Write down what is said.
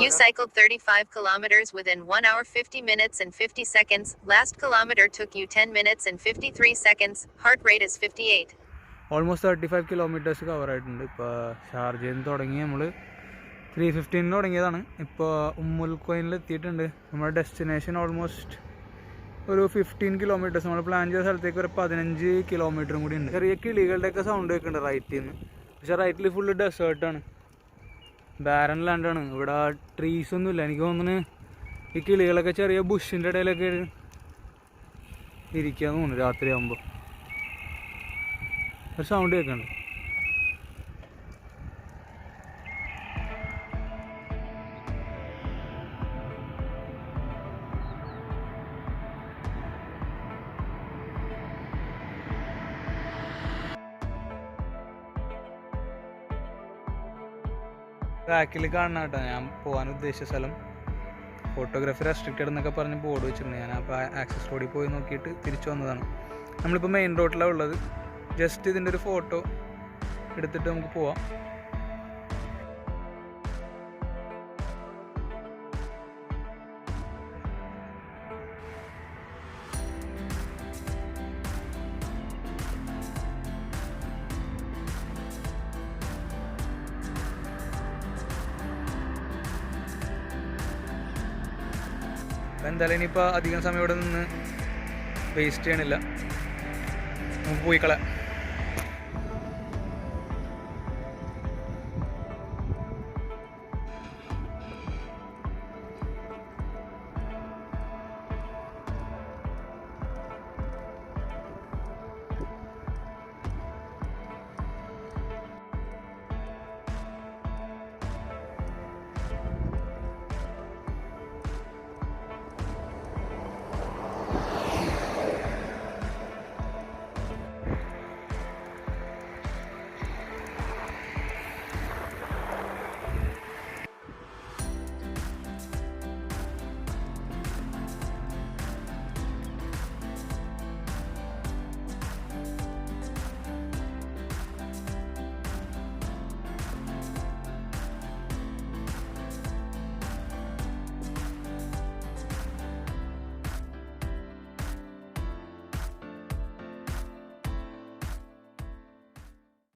You cycled 35 kilometers within 1 hour 50 minutes and 50 seconds. Last kilometer took you 10 minutes and 53 seconds. Heart rate is 58. Almost 35 kilometres cover ആയിട്ടുണ്ട്. ഇപ്പോൾ ഷാർജയിൽ നിന്ന് തുടങ്ങി നമ്മൾ 3:15 തുടങ്ങിയതാണ്. ഇപ്പോൾ ഉമ്മുൽ ഖുവൈനിൽ എത്തിയിട്ടുണ്ട്. നമ്മുടെ ഡെസ്റ്റിനേഷൻ ഓൾമോസ്റ്റ് ഒരു 15 കിലോമീറ്റേഴ്സ്. നമ്മൾ പ്ലാൻ ചെയ്ത സ്ഥലത്തേക്ക് ഒരു 15 കിലോമീറ്ററും കൂടി ഉണ്ട്. ചെറിയ കിളികളുടെയൊക്കെ സൗണ്ട് കേൾക്കുന്നുണ്ട് റൈറ്റിൽ നിന്ന്. പക്ഷേ റൈറ്റിൽ ഫുള്ള് ഡെസേർട്ടാണ്, ബാരൻ ലാൻഡാണ്. ഇവിടെ ട്രീസ് ഒന്നുമില്ല. എനിക്ക് തോന്നുന്നു ഈ കിളികളൊക്കെ ചെറിയ ബുഷിൻ്റെ ഇടയിലൊക്കെ ഇരിക്കാന്ന് തോന്നുന്നു രാത്രിയാകുമ്പോൾ. ഒരു സൗണ്ട് കേൾക്കുന്നുണ്ട്. ബാക്കിൽ കാണുന്ന കേട്ടോ ഞാൻ പോകാൻ ഉദ്ദേശിച്ച സ്ഥലം. ഫോട്ടോഗ്രാഫി റെസ്ട്രിക്റ്റഡ് എന്നൊക്കെ പറഞ്ഞ് ബോർഡ് വെച്ചിട്ടുണ്ട്. ഞാൻ അപ്പോൾ ആക്സസ് റോഡിൽ പോയി നോക്കിയിട്ട് തിരിച്ചു വന്നതാണ്. നമ്മളിപ്പോൾ മെയിൻ റോഡിലാണ് ഉള്ളത്. ജസ്റ്റ് ഇതിൻ്റെ ഒരു ഫോട്ടോ എടുത്തിട്ട് നമുക്ക് പോവാം. എന്തായാലും ഇനിയിപ്പോൾ അധികം സമയം ഇവിടെ നിന്ന് വേസ്റ്റ് ചെയ്യണില്ല, നമുക്ക് പോയി കളയാം.